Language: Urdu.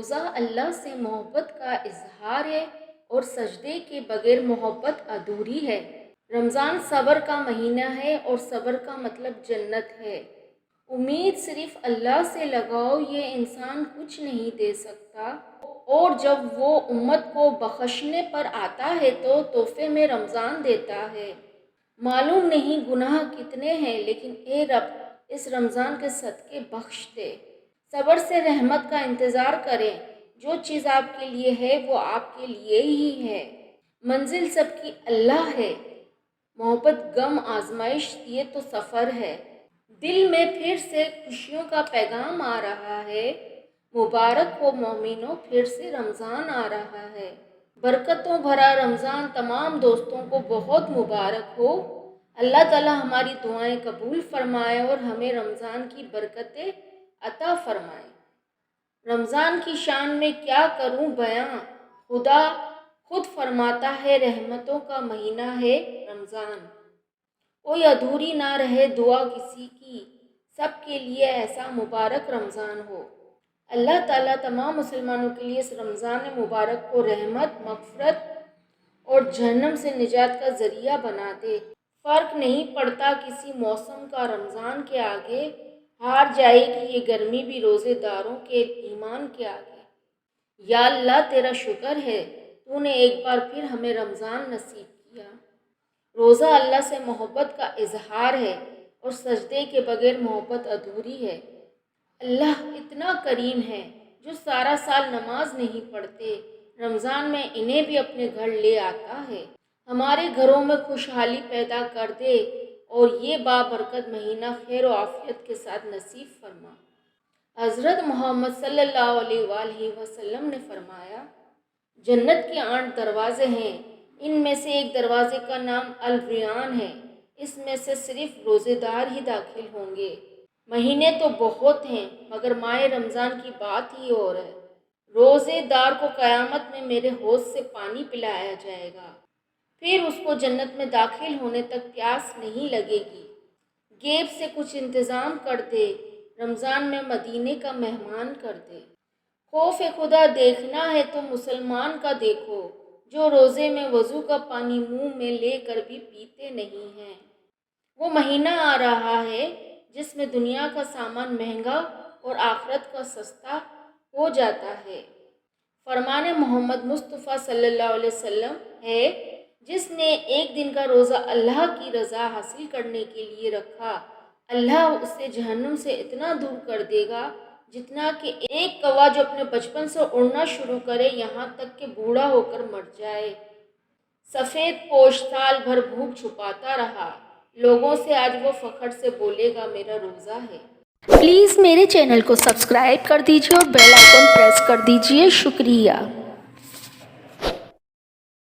روزہ اللہ سے محبت کا اظہار ہے اور سجدے کے بغیر محبت ادھوری ہے۔ رمضان صبر کا مہینہ ہے اور صبر کا مطلب جنت ہے۔ امید صرف اللہ سے لگاؤ، یہ انسان کچھ نہیں دے سکتا، اور جب وہ امت کو بخشنے پر آتا ہے تو تحفے میں رمضان دیتا ہے۔ معلوم نہیں گناہ کتنے ہیں، لیکن اے رب اس رمضان کے صدقے بخش دے۔ صبر سے رحمت کا انتظار کریں، جو چیز آپ کے لیے ہے وہ آپ کے لیے ہی ہے۔ منزل سب کی اللہ ہے، محبت غم آزمائش یہ تو سفر ہے۔ دل میں پھر سے خوشیوں کا پیغام آ رہا ہے، مبارک ہو مومنوں پھر سے رمضان آ رہا ہے۔ برکتوں بھرا رمضان تمام دوستوں کو بہت مبارک ہو۔ اللہ تعالی ہماری دعائیں قبول فرمائے اور ہمیں رمضان کی برکتیں عطا فرمائے۔ رمضان کی شان میں کیا کروں بیاں، خدا خود فرماتا ہے رحمتوں کا مہینہ ہے رمضان۔ کوئی ادھوری نہ رہے دعا کسی کی، سب کے لیے ایسا مبارک رمضان ہو۔ اللہ تعالیٰ تمام مسلمانوں کے لیے اس رمضان مبارک کو رحمت، مغفرت اور جہنم سے نجات کا ذریعہ بنا دے۔ فرق نہیں پڑتا کسی موسم کا، رمضان کے آگے ہار جائے گی یہ گرمی بھی روزے داروں کے ایمان کے آگے۔ یا اللہ تیرا شکر ہے، تو نے ایک بار پھر ہمیں رمضان نصیب کیا۔ روزہ اللہ سے محبت کا اظہار ہے اور سجدے کے بغیر محبت ادھوری ہے۔ اللہ اتنا کریم ہے، جو سارا سال نماز نہیں پڑھتے، رمضان میں انہیں بھی اپنے گھر لے آتا ہے۔ ہمارے گھروں میں خوشحالی پیدا کر دے اور یہ بابرکت مہینہ خیر و عافیت کے ساتھ نصیب فرما۔ حضرت محمد صلی اللہ علیہ وآلہ وسلم نے فرمایا، جنت کے 8 دروازے ہیں، ان میں سے ایک دروازے کا نام الریان ہے، اس میں سے صرف روزے دار ہی داخل ہوں گے۔ مہینے تو بہت ہیں مگر ماہ رمضان کی بات ہی اور ہے۔ روزے دار کو قیامت میں میرے حوض سے پانی پلایا جائے گا، پھر اس کو جنت میں داخل ہونے تک پیاس نہیں لگے گی۔ غیب سے کچھ انتظام کر دے، رمضان میں مدینے کا مہمان کر دے۔ خوف خدا دیکھنا ہے تو مسلمان کا دیکھو، جو روزے میں وضو کا پانی منہ میں لے کر بھی پیتے نہیں ہیں۔ وہ مہینہ آ رہا ہے جس میں دنیا کا سامان مہنگا اور آخرت کا سستا ہو جاتا ہے۔ فرمان محمد مصطفیٰ صلی اللہ علیہ وسلم ہے، جس نے ایک دن کا روزہ اللہ کی رضا حاصل کرنے کے لیے رکھا، اللہ اسے جہنم سے اتنا دور کر دے گا جتنا کہ ایک کوا جو اپنے بچپن سے اڑنا شروع کرے یہاں تک کہ بوڑھا ہو کر مر جائے۔ سفید پوش سال بھر بھوک چھپاتا رہا، لوگوں سے آج وہ فخر سے بولے گا میرا روزہ ہے۔ پلیز میرے چینل کو سبسکرائب کر دیجیے اور بیل آئیکن پریس کر دیجیے۔ شکریہ۔